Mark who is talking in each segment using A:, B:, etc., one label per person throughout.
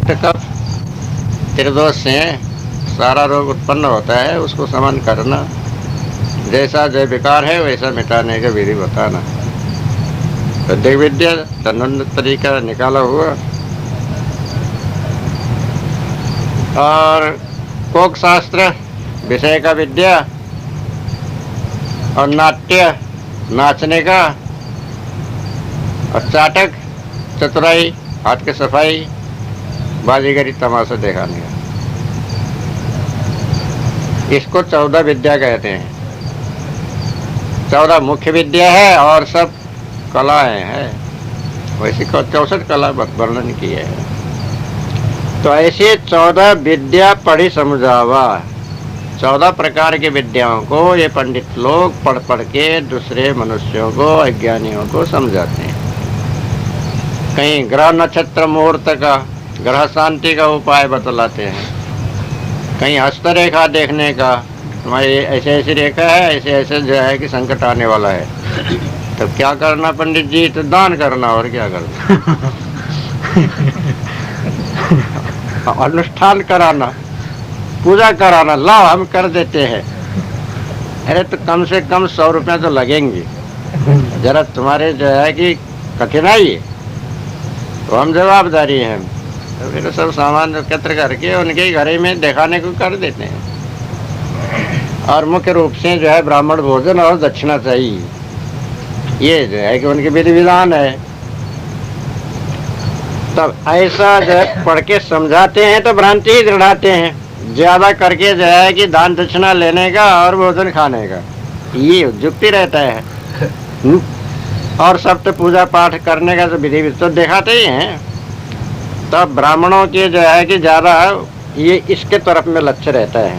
A: पित्त कफ त्रिदोष से सारा रोग उत्पन्न होता है, उसको समन करना, जैसा जो विकार है वैसा मिटाने का विधि बताना। वैदिक विद्या धनुर्विद्या तरीका निकाला हुआ। और कोक शास्त्र विषय का विद्या, और नाट्य नाचने का, और चाटक चतुराई हाथ की सफाई, बाजीगरी तमाशा दिखाने का, इसको 14 विद्या कहते हैं। 14 मुख्य विद्या है और सब कलाएं हैं। वैसे 64 कला वर्णन की है। तो ऐसे 14 विद्या पढ़ी समझावा। 14 प्रकार की विद्याओं को ये पंडित लोग पढ़ पढ़ के दूसरे मनुष्यों को, अज्ञानियों को समझाते हैं। कहीं ग्रह नक्षत्र मुहूर्त का, ग्रह शांति का उपाय बतलाते हैं, कहीं हस्तरेखा देखने का, तुम्हारी ऐसे ऐसी रेखा है, ऐसे ऐसे जो है कि संकट आने वाला है, तो क्या करना पंडित जी? तो दान करना, और क्या करना। अनुष्ठान कराना, पूजा कराना, लाओ हम कर देते हैं। अरे तो कम से कम 100 रुपये तो लगेंगे। जरा तुम्हारे जो है कि कठिनाई है, तो हम जवाबदारी हैं, तो फिर सब सामान एकत्र करके उनके घरे में दिखाने को कर देते हैं। और मुख्य रूप से जो है ब्राह्मण भोजन और दक्षिणा चाहिए, ये जो है कि उनके विधि विधान है। तब ऐसा जो है पढ़ के समझाते हैं तो भ्रांति ही दृढ़ाते हैं। ज्यादा करके जो है कि दान दक्षिणा लेने का और भोजन खाने का, ये युक्ति रहता है। और सब तो पूजा पाठ करने का तो विधि तो दिखाते ही हैं। तब ब्राह्मणों के जो है कि ज्यादा ये इसके तरफ में लक्ष्य रहता है।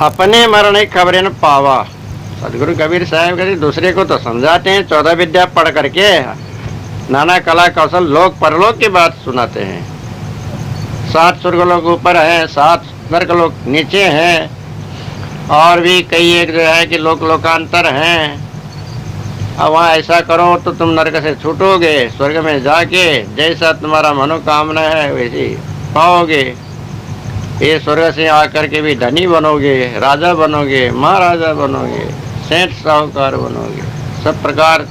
A: अपने मरण खबरें न पावा। सदगुरु कबीर साहब कहते दूसरे को तो समझाते हैं, 14 विद्या पढ़ करके नाना कला कौशल लोक परलोक की बात सुनाते हैं। 7 स्वर्गलोक ऊपर है, 7 नरकलोक नीचे हैं, और भी कई एक जो है कि लोकांतर हैं। अब वहाँ ऐसा करो तो तुम नरक से छूटोगे, स्वर्ग में जाके जैसा तुम्हारा मनोकामना है वैसे पाओगे। ये स्वर्ग से आकर के भी धनी बनोगे, राजा बनोगे, महाराजा बनोगे, सेठ साहूकार बनोगे, सब प्रकार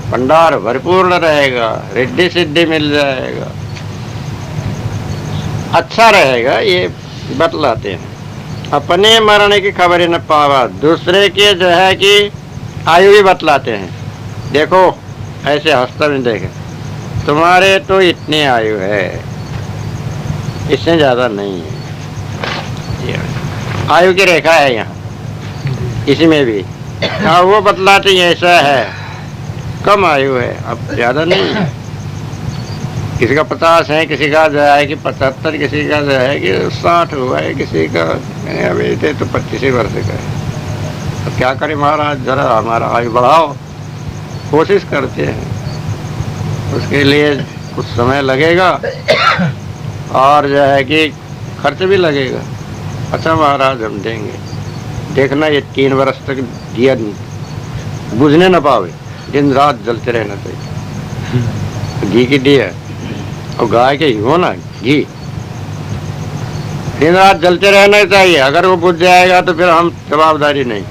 A: भंडार भरपूर रहेगा, रिद्धि सिद्धि मिल जाएगा, अच्छा रहेगा, ये बतलाते हैं। अपने मरने की खबरें न पावा, दूसरे के जो है कि आयु भी बतलाते हैं। देखो ऐसे हस्ता में देखे, तुम्हारे तो इतनी आयु है, इससे ज्यादा नहीं है। आयु की रेखा है यहाँ, इसी में भी। हाँ, वो बतलाते हैं ऐसा है, कम आयु है, अब ज्यादा नहीं है। किसी का 50 है, किसी का जो है कि 75, किसी का जो है कि 60 हुआ है, किसी का अभी तो 25 वर्ष का है। तो क्या करें महाराज, जरा हमारा आयु बढ़ाओ, कोशिश करते हैं। उसके लिए कुछ समय लगेगा और जो है कि खर्च भी लगेगा। अच्छा महाराज हम देंगे, देखना ये 3 वर्ष तक दिया बुझने न पावे, दिन रात जलते रहना चाहिए। घी की दिया और गाय के हो ना घी, दिन रात जलते रहना चाहिए। अगर वो बुझ जाएगा तो फिर हम जवाबदारी नहीं,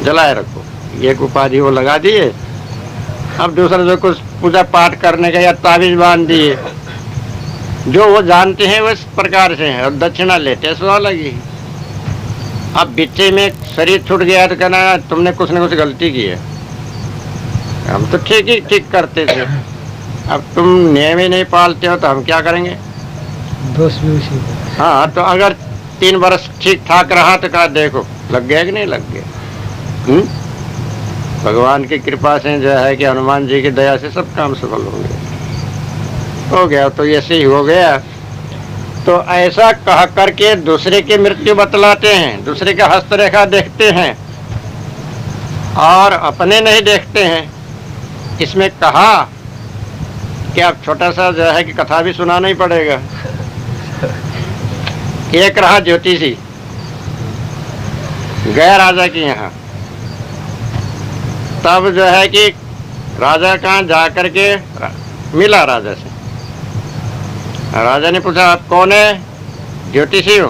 A: जलाए रखो। एक उपाधि वो लगा दिए, अब दूसरा जो कुछ पूजा पाठ करने का या ताबीज बांध दिए, जो वो जानते हैं उस प्रकार से है, और दक्षिणा लेते सो लगी। अब बिच्चे में शरीर छूट गया तो कहना तुमने कुछ न कुछ गलती की है, हम तो ठीक करते थे, अब तुम नियम ही नहीं पालते हो तो हम क्या करेंगे?
B: दोष भी उसी।
A: हाँ, तो अगर 3 वर्ष ठीक ठाक रहा तो कहा देखो लग गया कि नहीं लग गया। भगवान की कृपा से जो है कि हनुमान जी की दया से सब काम सफल हो गया, तो ऐसे ही हो गया। तो ऐसा कह करके दूसरे की मृत्यु बतलाते हैं, दूसरे का हस्तरेखा देखते हैं और अपने नहीं देखते हैं। इसमें कहा कि अब छोटा सा जो है कि कथा भी सुनाना ही पड़ेगा। एक रहा ज्योतिषी, गया राजा के यहाँ, तब जो है कि राजा कहाँ जा करके मिला राजा से। राजा ने पूछा, आप कौन है? ज्योतिषी हो।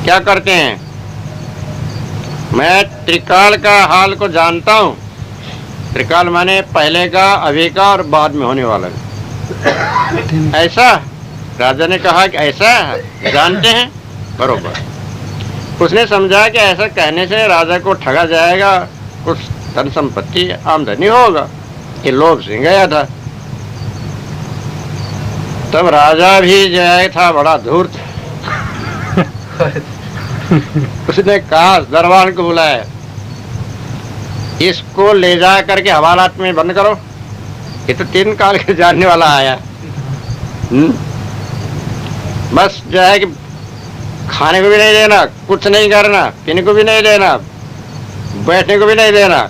A: क्या करते हैं? मैं त्रिकाल का हाल को जानता हूं। त्रिकाल माने पहले का, अभी का और बाद में होने वाला। ऐसा? राजा ने कहा कि ऐसा है, जानते हैं? बरोबर। उसने समझा कि ऐसा कहने से राजा को ठगा जाएगा, कुछ धन संपत्ति आमदनी होगा। ये लोभ से गया था। तब राजा भी जो है था बड़ा धूर्त। उसने कहा, दरबार को बुलाया, इसको ले जा करके हवालात में बंद करो। ये तो 3 काल के जानने वाला आया। बस जो है कि खाने को भी नहीं देना, कुछ नहीं करना, पीने को भी नहीं देना, बैठने को भी नहीं देना,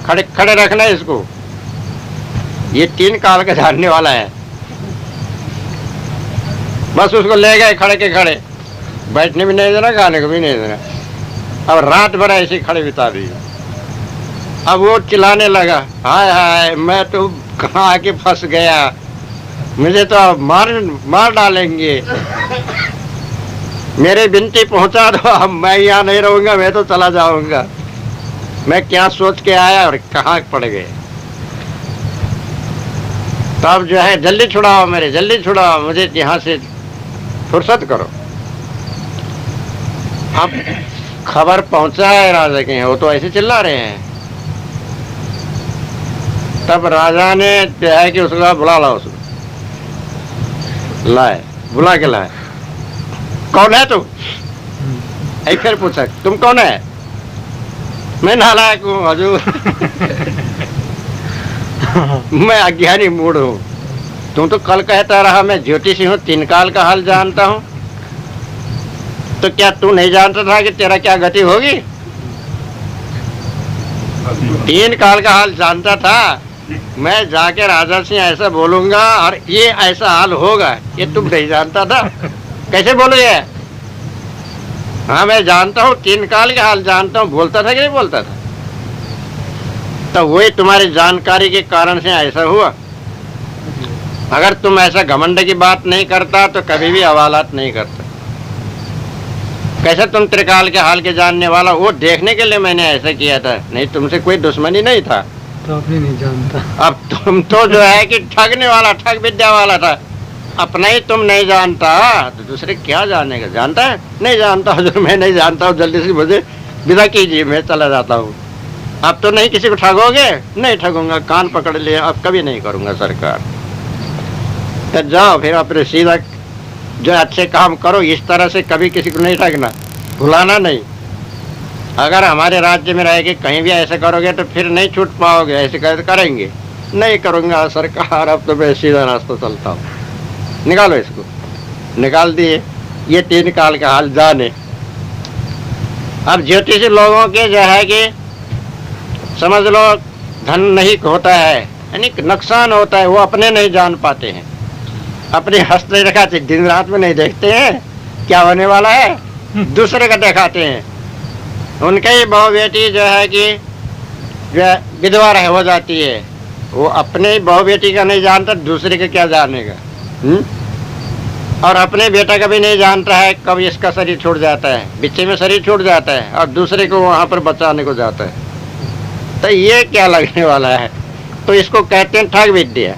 A: खड़े खड़े रखना इसको। ये 3 काल का जानने वाला है। बस उसको ले गए खड़े के खड़े, बैठने भी नहीं देना, खाने को भी नहीं देना। अब रात भर ऐसे खड़े बिता दी। अब वो चिल्लाने लगा, हाय हाय, मैं तो कहाँ आके फंस गया, मुझे तो अब मार डालेंगे। मेरे विनती पहुंचा दो, अब मैं यहाँ नहीं रहूंगा, मैं तो चला जाऊंगा। मैं क्या सोच के आया और कहाँ पड़ गए। तब जो है, जल्दी छुड़ाओ मेरे, जल्दी छुड़ाओ मुझे, यहाँ से फुर्सत करो। अब खबर पहुंचा है राजा के, वो तो ऐसे चिल्ला रहे हैं। तब राजा ने जो है कि उसका बुला ला, उसको लाए, बुला के लाए। कौन है तू? एक फिर पूछा, तुम कौन है? मैं नालायक हूँ हजूर। मैं अज्ञानी मूढ़ हूँ। तुम तो कल कहता रहा मैं ज्योतिषी हूँ, 3 काल का हाल जानता हूँ। तो क्या तू नहीं जानता था कि तेरा क्या गति होगी? 3 काल का हाल जानता था। मैं जाके राजा से ऐसा बोलूंगा और ये ऐसा हाल होगा, ये तुम नहीं जानता था। कैसे बोलोगे? हाँ मैं जानता हूँ, 3 काल के हाल जानता हूँ। बोलता था कि नहीं बोलता था? तो वही तुम्हारी जानकारी के कारण से ऐसा हुआ। अगर तुम ऐसा घमंड की बात नहीं करता तो कभी भी हवालात नहीं करता। कैसे तुम त्रिकाल के हाल के जानने वाला? वो देखने के लिए मैंने ऐसा किया था, नहीं तुमसे कोई दुश्मनी नहीं था।
B: तो अपने नहीं जानता।
A: अब तुम तो जो है कि ठगने वाला, ठग विद्या वाला था। अपना ही तुम नहीं जानता तो दूसरे क्या जानेगा? जानता है? नहीं जानता हजूर, मैं नहीं जानता हूँ, जल्दी से मुझे विदा कीजिए, मैं चला जाता हूँ। अब तो नहीं किसी को ठगोगे? नहीं ठगूंगा, कान पकड़ लिया, अब कभी नहीं करूंगा सरकार। तो जाओ फिर अपने सीधा जो अच्छे काम करो, इस तरह से कभी किसी को नहीं ठगना, भुलाना नहीं। अगर हमारे राज्य में रह के कहीं भी ऐसे करोगे तो फिर नहीं छूट पाओगे। ऐसे करेंगे, नहीं करूंगा सरकार, अब तो मैं सीधा रास्ता चलता हूँ। निकालो इसको। निकाल दिए। ये 3 काल का हाल जाने। अब ज्योतिषी लोगों के जो है कि समझ लो धन नहीं होता है, यानी नुकसान होता है, वो अपने नहीं जान पाते हैं। अपने हंसते दिखाते, दिन रात में नहीं देखते हैं क्या होने वाला है, दूसरे का दिखाते हैं। उनके ही बहू बेटी जो है कि जो विधवा हो जाती है, वो अपने ही बहू बेटी का नहीं जानता, दूसरे का क्या जानेगा। और अपने बेटा का भी नहीं जानता है कब इसका शरीर छूट जाता है, बिच्चे में शरीर छूट जाता है और दूसरे को वहाँ पर बचाने को जाता है। तो ये क्या लगने वाला है? तो इसको कहते हैं ठग विद्या।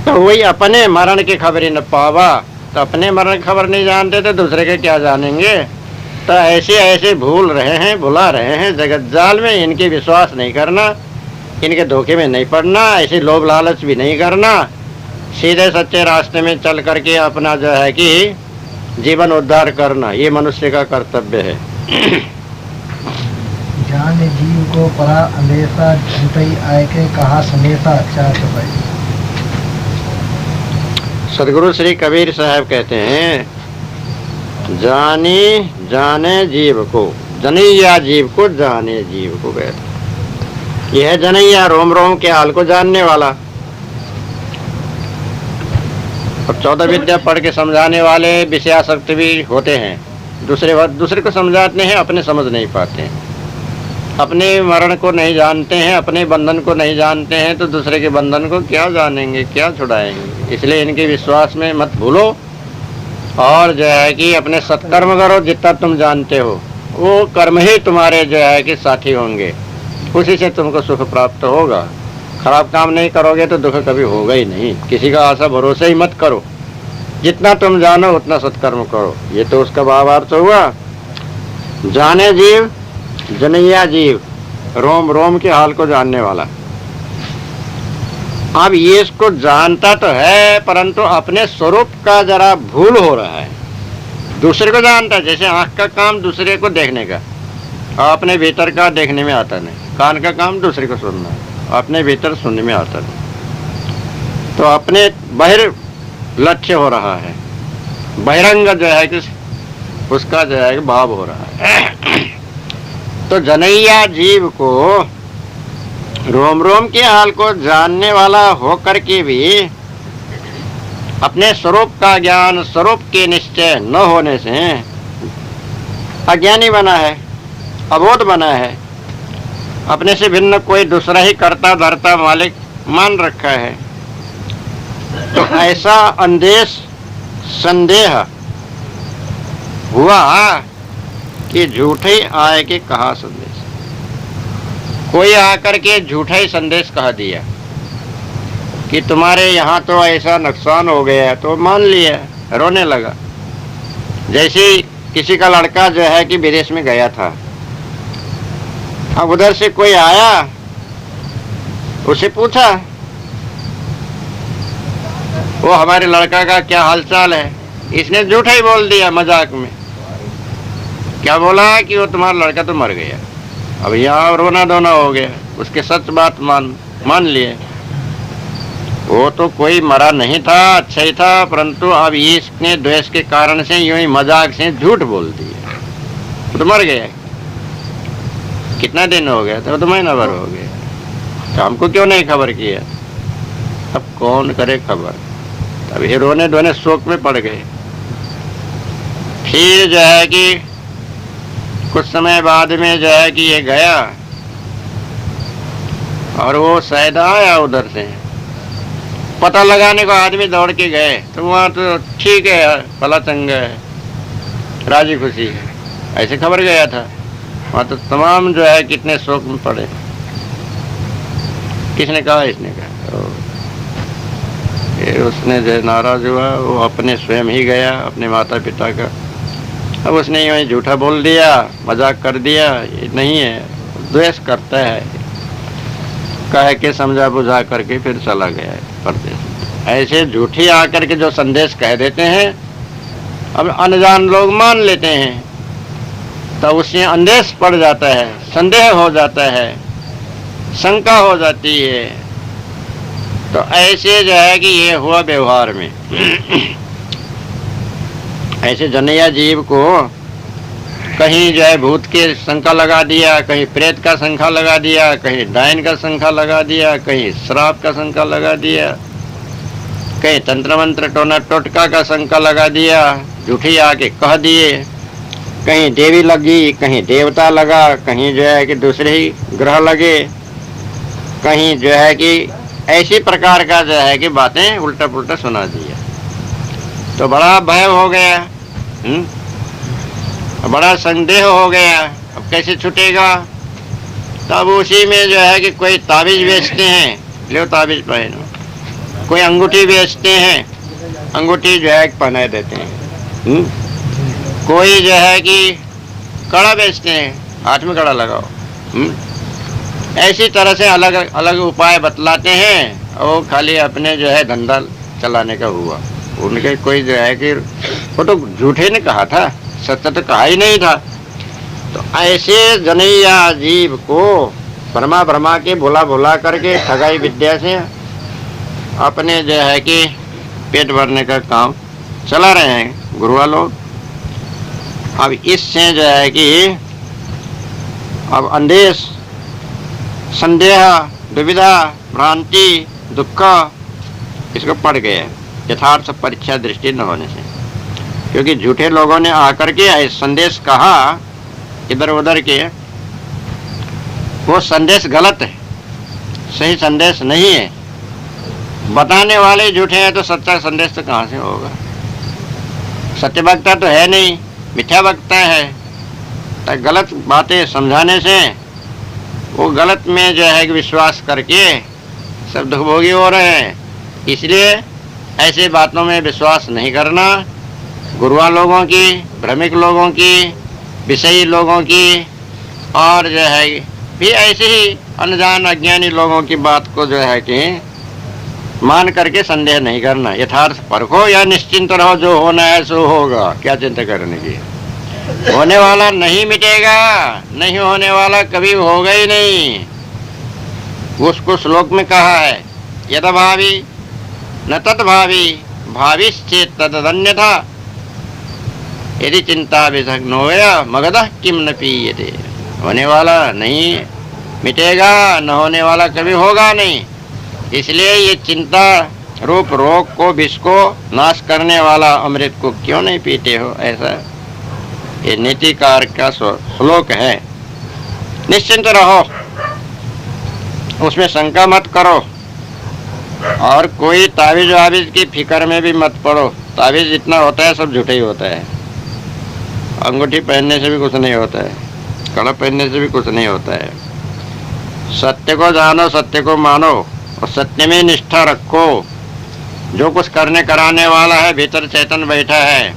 A: तो वही अपने मरण की खबर ही न पावा, तो अपने मरण की खबर नहीं जानते तो दूसरे के क्या जानेंगे। तो ऐसे ऐसे भूल रहे हैं, भुला रहे हैं जगत जाल में। इनके विश्वास नहीं करना, इनके धोखे में नहीं पड़ना, ऐसे लोभ लालच भी नहीं करना। सीधे सच्चे रास्ते में चल करके अपना जो है कि जीवन उद्धार करना, ये मनुष्य का कर्तव्य है।
B: जान जीव को परा अंदेशा, झूठई आय के कहा संदेशा, चार चौपाई।
A: सदगुरु श्री कबीर साहब कहते हैं, जाने जीव को, जनैया जीव को जाने जीव को कहते। यह जनैया रोम रोम के हाल को जानने वाला। और 14 विद्या पढ़ के समझाने वाले विषयासक्त भी होते हैं, दूसरे को समझाते हैं, अपने समझ नहीं पाते हैं। अपने मरण को नहीं जानते हैं, अपने बंधन को नहीं जानते हैं, तो दूसरे के बंधन को क्या जानेंगे, क्या छुड़ाएंगे। इसलिए इनके विश्वास में मत भूलो और जो है कि अपने सत्कर्म करो। जितना तुम जानते हो वो कर्म ही तुम्हारे जो है कि साथी होंगे, उसी से तुमको सुख प्राप्त होगा। खराब काम नहीं करोगे तो दुख कभी होगा ही नहीं। किसी का आशा भरोसा ही मत करो, जितना तुम जानो उतना सत्कर्म करो। ये तो उसका भावार्थ हुआ। जाने जीव जनैया जीव, रोम रोम के हाल को जानने वाला। अब ये इसको जानता तो है, परंतु अपने स्वरूप का जरा भूल हो रहा है। दूसरे को जानता है, जैसे आंख का काम दूसरे को देखने का, अपने भीतर का देखने में आता नहीं। कान का काम दूसरे को सुनना, अपने भीतर सुनने में आता नहीं। तो अपने बाहर लक्ष्य हो रहा है, बहिरंग जो है कि उसका जो है भाव हो रहा है। तो जनैया जीव को रोम रोम के हाल को जानने वाला होकर के भी अपने स्वरूप का ज्ञान, स्वरूप के निश्चय न होने से अज्ञानी बना है, अबोध बना है। अपने से भिन्न कोई दूसरा ही कर्ता धर्ता मालिक मान रखा है। तो ऐसा अंदेश संदेह हुआ कि झूठे आए के कहा संदेश। कोई आकर के झूठा ही संदेश कह दिया कि तुम्हारे यहाँ तो ऐसा नुकसान हो गया, तो मान लिया, रोने लगा। जैसे किसी का लड़का जो है कि विदेश में गया था, अब उधर से कोई आया, उसे पूछा वो हमारे लड़का का क्या हालचाल है। इसने झूठा ही बोल दिया मजाक में। क्या बोला कि वो तुम्हारा लड़का तो मर गया। अब यहाँ रोना धोना हो गया, उसके सच बात मान लिए। वो तो कोई मरा नहीं था, अच्छा ही था, परंतु अब इसने द्वेष के कारण से यूं ही मजाक से झूठ बोल दिया, तो मर गया। कितना दिन हो गया था, तो महीना भर हो गया। तो हमको क्यों नहीं खबर किया। अब कौन करे खबर। अब ये रोने धोने शोक में पड़ गए। फिर जो है कि कुछ समय बाद में जो है कि ये गया और वो शायद आया उधर से, पता लगाने को आदमी दौड़ के गए, तो वहाँ तो ठीक है, भला चंगा है, राजी खुशी है, ऐसे खबर गया था। वहाँ तो तमाम जो है कितने शोक में पड़े। किसने कहा, इसने कहा। फिर उसने जो नाराज हुआ, वो अपने स्वयं ही गया, अपने माता पिता का। अब उसने यूँ झूठा बोल दिया, मजाक कर दिया, ये नहीं है, द्वेष करता है, कह के समझा बुझा करके फिर चला गया है परदेश। ऐसे झूठी आकर के जो संदेश कह देते हैं, अब अनजान लोग मान लेते हैं, तो उससे अंदेश पड़ जाता है, संदेह हो जाता है, शंका हो जाती है। तो ऐसे जो है कि ये हुआ व्यवहार में। ऐसे जनैया जीव को कहीं जो है भूत के शंका लगा दिया, कहीं प्रेत का शंका लगा दिया, कहीं डायन का शंका लगा दिया, कहीं श्राप का शंका लगा दिया, कहीं तंत्र मंत्र टोना टोटका का शंका लगा दिया, झूठी आके कह दिए। कहीं देवी लगी, कहीं देवता लगा, कहीं जो है कि दूसरे ही ग्रह लगे, कहीं जो है कि ऐसी प्रकार का जो है कि बातें उल्टा पुल्टा सुना दिया। तो बड़ा भय हो गया, बड़ा संदेह हो गया। अब कैसे छूटेगा। तब उसी में जो है कि कोई ताबीज बेचते हैं, लो ताबीज पहनो। कोई अंगूठी बेचते हैं, अंगूठी जो है पहना देते हैं। कोई जो है कि कड़ा बेचते हैं, हाथ में कड़ा लगाओ। ऐसी तरह से अलग अलग उपाय बतलाते हैं, और खाली अपने जो है धंधा चलाने का हुआ। उनके कोई जो है कि वो तो झूठे ने कहा था, सत्य तो कहा ही नहीं था। तो ऐसे जनैया जीव को भरमा भरमा के भुला भुला करके ठगाई विद्या से अपने जो है कि पेट भरने का काम चला रहे हैं गुरुआ लोग। अब इससे जो है कि अब अंदेश, संदेह, दुविधा, भ्रांति, दुख इसको पड़ गए यथार्थ परीक्षा दृष्टि न होने से। क्योंकि झूठे लोगों ने आकर के संदेश कहा इधर उधर के, वो संदेश गलत है, सही संदेश नहीं है। बताने वाले झूठे हैं तो सच्चा संदेश तो कहाँ से होगा? सत्य वक्ता तो है नहीं, मिथ्या वक्ता है। तो गलत बातें समझाने से वो गलत में जो है कि विश्वास करके सब दुखभोगी हो रहे हैं। इसलिए ऐसे बातों में विश्वास नहीं करना। गुरुआ लोगों की, भ्रमिक लोगों की, विषयी लोगों की और जो है भी ऐसे ही अनजान अज्ञानी लोगों की बात को जो है कि मान करके संदेह नहीं करना। यथार्थ परखो या निश्चिंत रहो, जो होना है सो होगा, क्या चिंता करने की। होने वाला नहीं मिटेगा, नहीं होने वाला कभी होगा ही नहीं। उसको श्लोक में कहा है, यद भावी न तद्भावी भाविश्चेत तदन्यथा यदि चिंता विसग्नोया मगधः किम न पीयते। होने वाला नहीं मिटेगा, न होने वाला कभी होगा नहीं। इसलिए ये चिंता रूप रोग को, विष को नाश करने वाला अमृत को क्यों नहीं पीते हो? ऐसा ये नीतिकार का श्लोक है। निश्चिंत रहो, उसमें शंका मत करो और कोई तावीज वावीज की फिक्र में भी मत पड़ो। तावीज जितना होता है सब झूठा ही होता है। अंगूठी पहनने से भी कुछ नहीं होता है, कड़ा पहनने से भी कुछ नहीं होता है। सत्य को जानो, सत्य को मानो और सत्य में निष्ठा रखो। जो कुछ करने कराने वाला है भीतर चेतन बैठा है,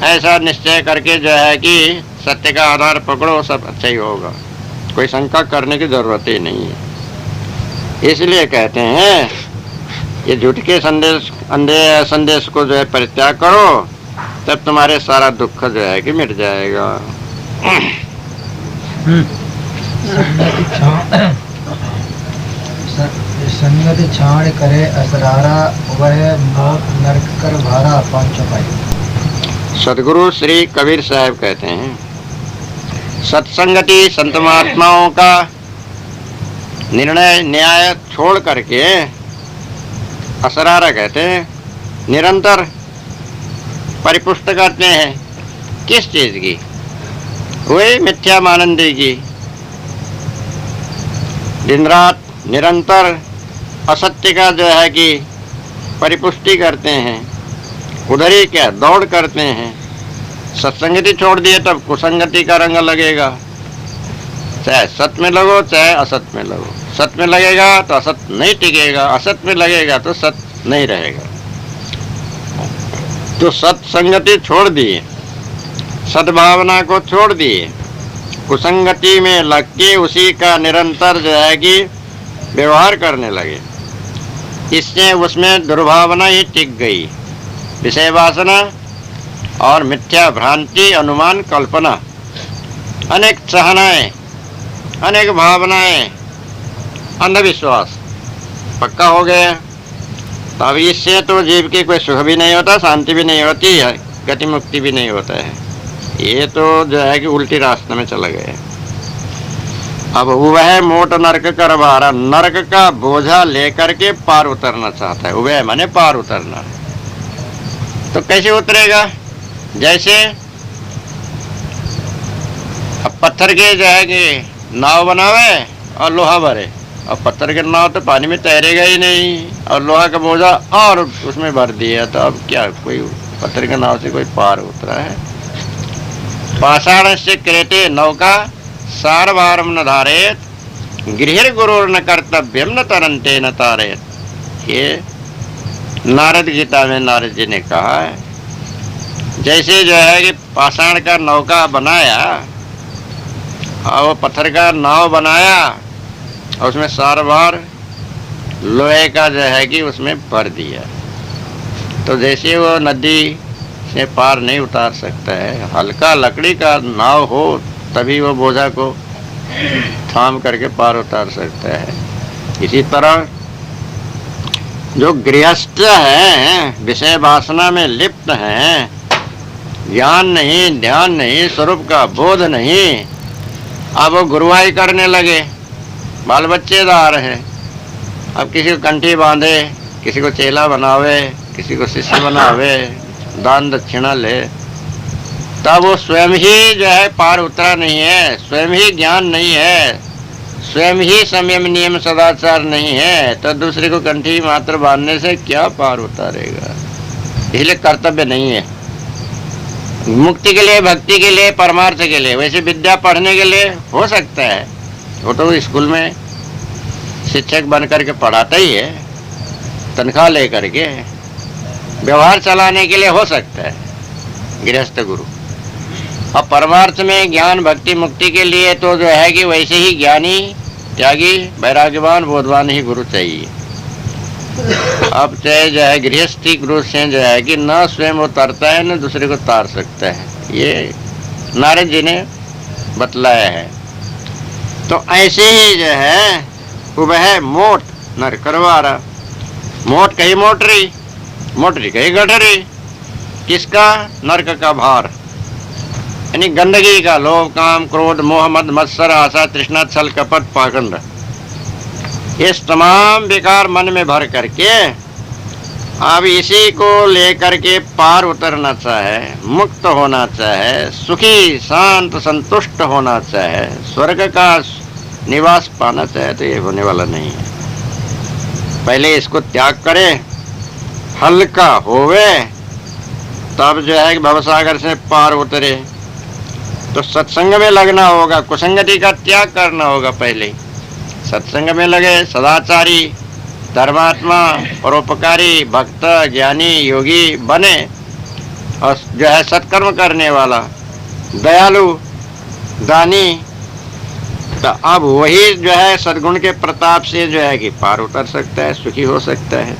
A: ऐसा निश्चय करके जो है कि सत्य का आधार पकड़ो, सब अच्छा ही होगा। कोई शंका करने की जरूरत ही नहीं है। इसलिए कहते हैं ये झूठ के संदेश को जो है परित्याग करो, तब तुम्हारे सारा दुख जो है कि मिट जाएगा।
B: संगति छाड़ करे असरारा, वह मौत नरक कर भारा पांचों पाई।
A: सदगुरु श्री कबीर साहब कहते हैं, सत्संगति संत महात्माओं का निर्णय न्याय छोड़ करके, असरारा कहते हैं निरंतर परिपुष्ट करते हैं। किस चीज की? वही मिथ्या मानंदी की। दिन रात निरंतर असत्य का जो है कि परिपुष्टि करते हैं, उधर ही क्या दौड़ करते हैं। सत्संगति छोड़ दिए तब कुसंगति का रंग लगेगा। चाहे सत में लगो चाहे असत में लगो। सत में लगेगा तो असत नहीं टिकेगा, असत में लगेगा तो सत नहीं रहेगा। तो सत्संगति छोड़ दिए, सद्भावना को छोड़ दिए, कुसंगति में लग के उसी का निरंतर जो है कि व्यवहार करने लगे। इससे उसमें दुर्भावना ही टिक गई। विषय वासना और मिथ्या भ्रांति, अनुमान, कल्पना, अनेक चाहनाएं, अनेक भावनाएं, अंधविश्वास पक्का हो गया। तब इससे तो जीव की कोई सुख भी नहीं होता, शांति भी नहीं होती है, गति मुक्ति भी नहीं होता है। ये तो जो है कि उल्टी रास्ते में चला गया। अब वह मोट नरक कर भारा, नरक का बोझा लेकर के पार उतरना चाहता है। वह माने पार उतरना। तो कैसे उतरेगा? जैसे अब पत्थर के जो है कि नाव बनावे और लोहा भरे। अब पत्थर के नाव तो पानी में तैरेगा ही नहीं, और लोहा का बोझा और उसमें भर दिया, तो अब क्या कोई पत्थर के नाव से कोई पार उतरा है? पाषाण से क्रेते नौका सारवारम न धारेत, गृहिर गुरुर न कर्तव्यम न तरंते न तारेत। ये नारद गीता में नारद जी ने कहा है। जैसे जो है कि पाषाण का नौका बनाया और वो पत्थर का नाव बनाया और उसमें सारवार लोहे का जो है कि उसमें भर दिया, तो जैसे वो नदी से पार नहीं उतार सकता है, हल्का लकड़ी का नाव हो तभी वो बोझा को थाम करके पार उतार सकता है। इसी तरह जो गृहस्थ हैं, विषय वासना में लिप्त हैं, ज्ञान नहीं, ध्यान नहीं, स्वरूप का बोध नहीं, अब वो गुरुवाई करने लगे। बाल बच्चेदार हैं, अब किसी को कंठी बांधे, किसी को चेला बनावे, किसी को शिष्य बनावे, दान दक्षिणा ले, तब वो स्वयं ही जो है पार उतरा नहीं है, स्वयं ही ज्ञान नहीं है, स्वयं ही संयम नियम सदाचार नहीं है तो दूसरे को कंठी मात्र बांधने से क्या पार उतारेगा। इसलिए कर्तव्य नहीं है। मुक्ति के लिए, भक्ति के लिए, परमार्थ के लिए, वैसे विद्या पढ़ने के लिए हो सकता है, वो तो स्कूल में शिक्षक बन करके पढ़ाता ही है, तनख्वाह ले करके। व्यवहार चलाने के लिए हो सकता है गृहस्थ गुरु। और परमार्थ में ज्ञान भक्ति मुक्ति के लिए तो जो है कि वैसे ही ज्ञानी त्यागी वैराग्यवान बोधवान ही गुरु चाहिए। अब चाहे जो है गृहस्थी गुरु से जो है कि न स्वयं वो तरता है न दूसरे को तार सकता है, ये नारद जी ने बतलाया है। तो ऐसे ही जो है वह मोट नर करवारा, मोट कही मोटरी, मोटरी कही गठरी, किसका? नरक का भार, यानी गंदगी का, लोभ काम क्रोध मोह मद मत्सर आशा तृष्णा छल कपट पाखंड, इस तमाम विकार मन में भर करके अब इसी को लेकर के पार उतरना चाहे, मुक्त होना चाहे, सुखी शांत संतुष्ट होना चाहे, स्वर्ग का निवास पाना चाहे तो ये होने वाला नहीं है। पहले इसको त्याग करे, हल्का होवे, तब जो है कि भवसागर से पार उतरे। तो सत्संग में लगना होगा, कुसंगति का त्याग करना होगा। पहले सत्संग में लगे, सदाचारी धर्मात्मा परोपकारी भक्त ज्ञानी योगी बने और जो है सत्कर्म करने वाला दयालु दानी, तो अब वही जो है सद्गुण के प्रताप से जो है कि पार उतर सकता है, सुखी हो सकता है।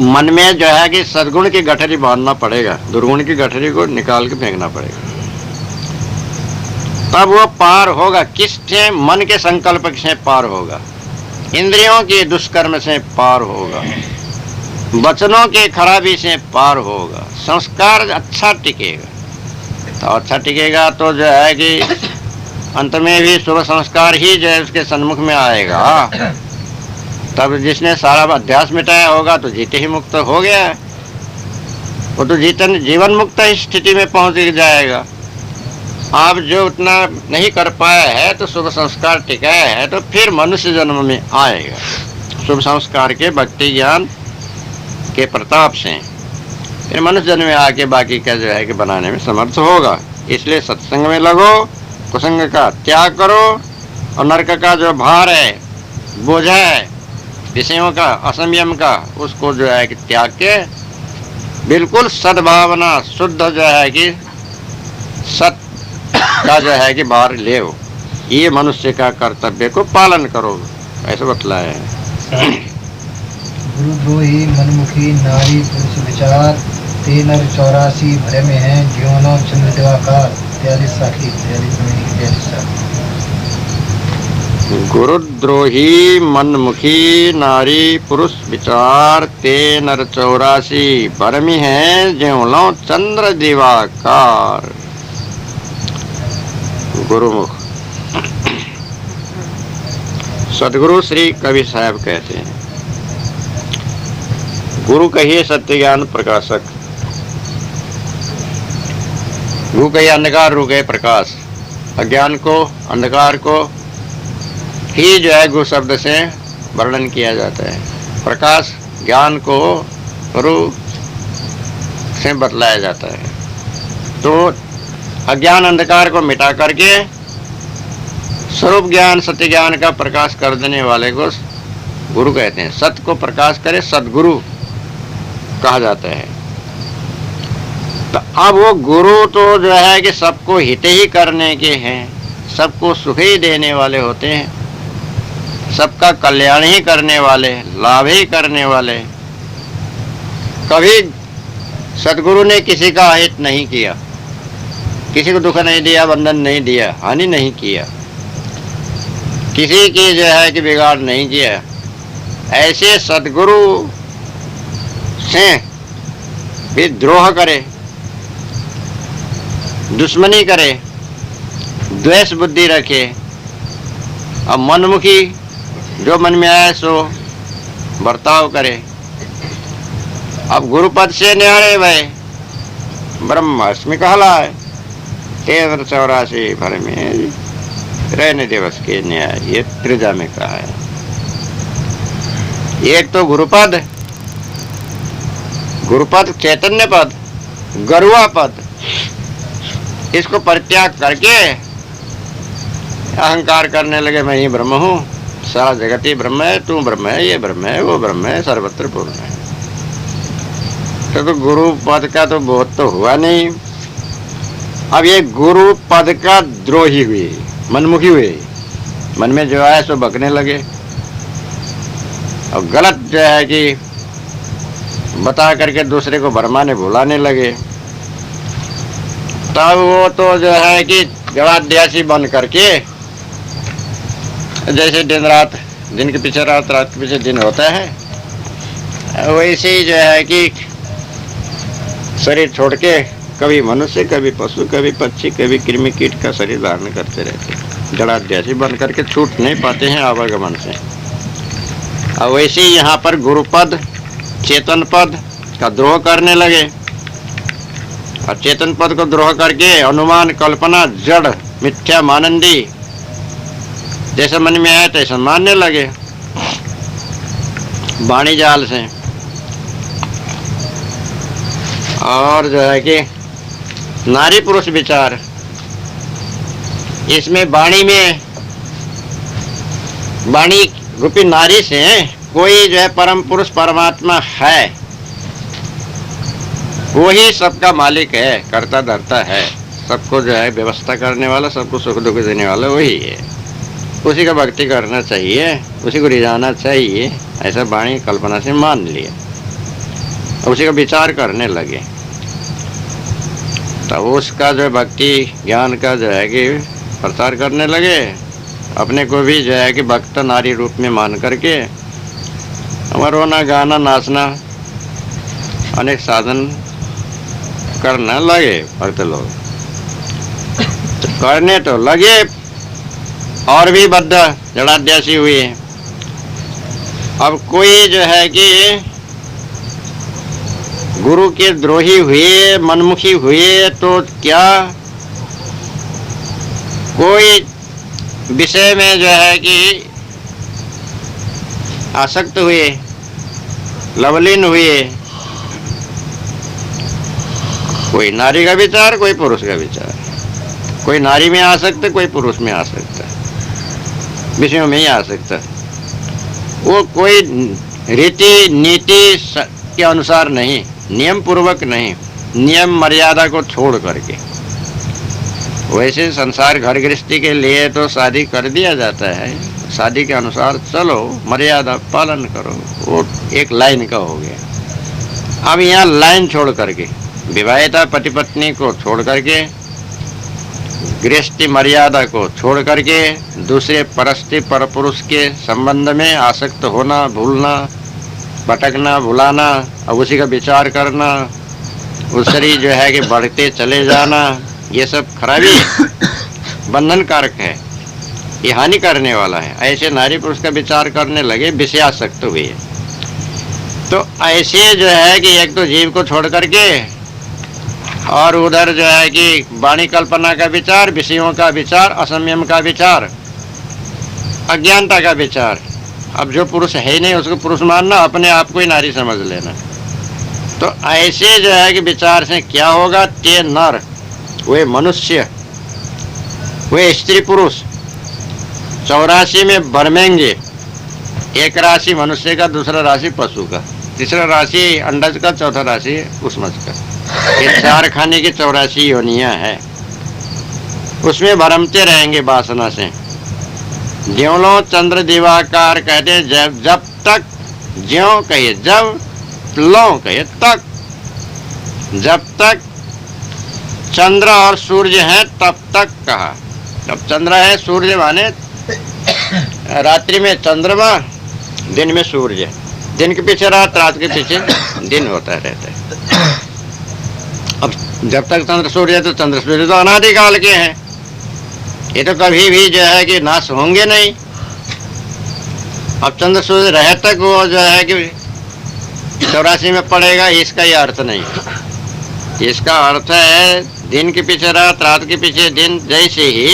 A: मन में जो है कि सद्गुण की गठरी बांधना पड़ेगा, दुर्गुण की गठरी को निकाल के फेंकना पड़ेगा, तब वो पार होगा। किससे? मन के संकल्प से पार होगा, इंद्रियों के दुष्कर्म से पार होगा, वचनों के खराबी से पार होगा, संस्कार अच्छा टिकेगा। तो अच्छा टिकेगा तो जो है कि अंत में भी शुभ संस्कार ही जो है उसके सन्मुख में आएगा। तब जिसने सारा अध्यास मिटाया होगा तो जीते ही मुक्त हो गया, वो तो जीवन मुक्त स्थिति में पहुंच जाएगा। आप जो उतना नहीं कर पाया है तो शुभ संस्कार टिकाया है तो फिर मनुष्य जन्म में आएगा, शुभ संस्कार के भक्ति ज्ञान के प्रताप से फिर मनुष्य जन्म में आके बाकी का जो है कि बनाने में समर्थ होगा। इसलिए सत्संग में लगो, कुसंग का त्याग करो और नरक का जो भार है, बोझ है विषयों का, असंयम का, उसको जो है कि त्याग के बिल्कुल सद्भावना शुद्ध जो है कि सत का जो है कि भार ले, ये मनुष्य का कर्तव्य को पालन करो, ऐसे बतलाया है।
B: गुरुद्रोही मनमुखी नारी पुरुष विचार, ते नर 84 भरे में हैं, ज्योनो चंद्र दिवाकर 43 साखी 43 साखी।
A: गुरुद्रोही मनमुखी नारी पुरुष विचार, ते नर 84 भरमी हैं, ज्योनो चंद्र दिवाकर। गुरुमुख सदगुरु श्री कवि साहब कहते हैं, गुरु कहिए सत्य ज्ञान प्रकाशक, गुरु कहिए अंधकार रू गए प्रकाश। अज्ञान को अंधकार को ही जो है गुरु शब्द से वर्णन किया जाता है, प्रकाश ज्ञान को गुरु से बतलाया जाता है। तो अज्ञान अंधकार को मिटा करके स्वरूप ज्ञान सत्य ज्ञान का प्रकाश कर देने वाले को गुरु कहते हैं। सत्य को प्रकाश करे सदगुरु कहा जाता है। तो अब वो गुरु तो जो है कि सबको हित ही करने के हैं, सबको सुख ही देने वाले होते हैं, सबका कल्याण ही करने वाले, लाभ ही करने वाले। कभी सदगुरु ने किसी का अहित नहीं किया, किसी को दुख नहीं दिया, बंधन नहीं दिया, हानि नहीं किया, किसी की जो है कि बिगाड़ नहीं किया। ऐसे सदगुरु से भी द्रोह करे, दुश्मनी करे, द्वेष बुद्धि रखे और मनमुखी जो मन में आए सो बर्ताव करे। अब गुरुपद से न्यारे भय ब्रह्मास्मि कहला है, 1384 भर में रहने दिवस के न्याय, ये त्रिजा में कहा है। एक तो गुरुपद, गुरुपद चैतन्य पद, गरुआ पद, इसको परित्याग करके अहंकार करने लगे, मैं ही ब्रह्म हूँ, सारा जगत ही ब्रह्म है, तू ब्रह्म है, ये ब्रह्म है, वो ब्रह्म है, सर्वत्र पूर्ण है। तो गुरु पद का तो बोध तो हुआ नहीं। अब ये गुरु पद का द्रोही हुए, मनमुखी हुए, मन में जो है सो बकने लगे और गलत जो है कि बता करके दूसरे को भरमाने भुलाने लगे। तब वो तो जो है कि जवाध्यासी बन करके, जैसे दिन रात, दिन के पीछे रात, रात के पीछे दिन होता है, वैसे ही जो है कि शरीर छोड़ के कभी मनुष्य, कभी पशु, कभी पक्षी, कभी कृमि कीट का शरीर धारण करते रहते हैं। जड़ाध्यासी बन करके छूट नहीं पाते हैं आवागमन से। और वैसे ही यहाँ पर गुरुपद, चेतन पद का द्रोह करने लगे और चेतन पद को द्रोह करके अनुमान, कल्पना, जड़, मिथ्या, मानंदी जैसा मन में आए तैसा मानने लगे वाणी जाल से। और जो है कि नारी पुरुष विचार, इसमें वाणी में, वाणी रूपी नारी से कोई जो है परम पुरुष परमात्मा है, वो ही सबका मालिक है, करता धरता है, सबको जो है व्यवस्था करने वाला, सबको सुख दुख देने वाला वही है। उसी का भक्ति करना चाहिए, उसी को रिझाना चाहिए, ऐसा वाणी कल्पना से मान लिया, उसी का विचार करने लगे। तब उसका जो भक्ति ज्ञान का जो है कि प्रचार करने लगे, अपने को भी जो है कि भक्त नारी रूप में मान करके रोना, गाना, नाचना, अनेक साधन करने लगे भक्त लोग। करने तो लगे और भी बद्ध जड़ाध्यासी हुए। अब कोई जो है कि गुरु के द्रोही हुए, मनमुखी हुए, तो क्या कोई विषय में जो है कि आसक्त हुए, लवलीन हुए, कोई नारी का विचार, कोई पुरुष का विचार, कोई नारी में आसक्त, कोई पुरुष में आसक्त, विषयों में ही आसक्त, वो कोई रीति नीति के अनुसार नहीं, नियम पूर्वक नहीं, नियम मर्यादा को छोड़ करके। वैसे संसार घर गृहस्थी के लिए तो शादी कर दिया जाता है, शादी के अनुसार चलो, मर्यादा पालन करो, वो एक लाइन का हो गया। अब यहाँ लाइन छोड़ करके, विवाहिता पति पत्नी को छोड़ करके, गृहस्थी मर्यादा को छोड़ करके दूसरे परस्ती परपुरुष के संबंध में आसक्त होना, भूलना, भटकना, भुलाना, अब उसी का विचार करना, उसरी जो है कि बढ़ते चले जाना, ये सब खराबी बंधन कारक है, ये हानि करने वाला है। ऐसे नारी पुरुष का विचार करने लगे, विषयासक्त हुए। तो ऐसे जो है कि एक तो जीव को छोड़ करके और उधर जो है कि वाणी कल्पना का विचार, विषयों का विचार, असंयम का विचार, अज्ञानता का विचार। अब जो पुरुष है ही नहीं उसको पुरुष मानना, अपने आप को ही नारी समझ लेना। तो ऐसे जो है कि विचार से क्या होगा, ते नर, वे मनुष्य, वे स्त्री पुरुष 84 में भरमेंगे। एक राशि मनुष्य का, दूसरा राशि पशु का, तीसरा राशि अंडज का, चौथा राशि उष्मज का। ये 4 खाने की 84 योनियां है, उसमें भरमते रहेंगे वासना से। ज्यों चंद्र दिवाकार कहते हैं, जब तक, ज्यों कहिए जब, लो कहिए तक, जब तक चंद्र और सूर्य हैं तब तक कहा। जब चंद्र है, सूर्य माने रात्रि में चंद्रमा, दिन में सूर्य, दिन के पीछे रात, रात के पीछे दिन होता रहता है। अब जब तक चंद्र सूर्य है तो चंद्र सूर्य तो अनादिकाल के हैं, ये तो कभी भी जो है कि नाश होंगे नहीं। अब चंद्र सूर्य रहे तक वो जो है कि 84 में पड़ेगा, इसका ही अर्थ नहीं। इसका अर्थ है दिन के पीछे रात, रात के पीछे दिन, जैसे ही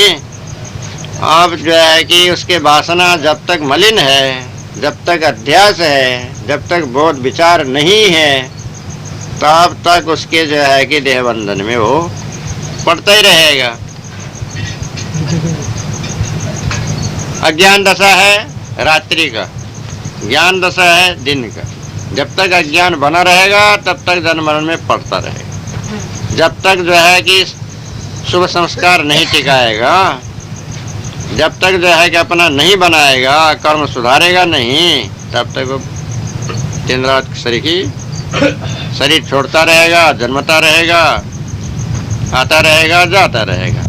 A: अब जो है कि उसके वासना जब तक मलिन है, जब तक अध्यास है, जब तक बोध विचार नहीं है, तब तक उसके जो है कि देह बंधन में वो पड़ता ही रहेगा। अज्ञान दशा है रात्रि का, ज्ञान दशा है दिन का। जब तक अज्ञान बना रहेगा तब तक जन्म मरण में पड़ता रहेगा। जब तक जो है कि शुभ संस्कार नहीं टिकाएगा, जब तक जो है कि अपना नहीं बनाएगा, कर्म सुधारेगा नहीं, तब तक वो दिन रात शरीर छोड़ता रहेगा, जन्मता रहेगा, आता रहेगा, जाता रहेगा।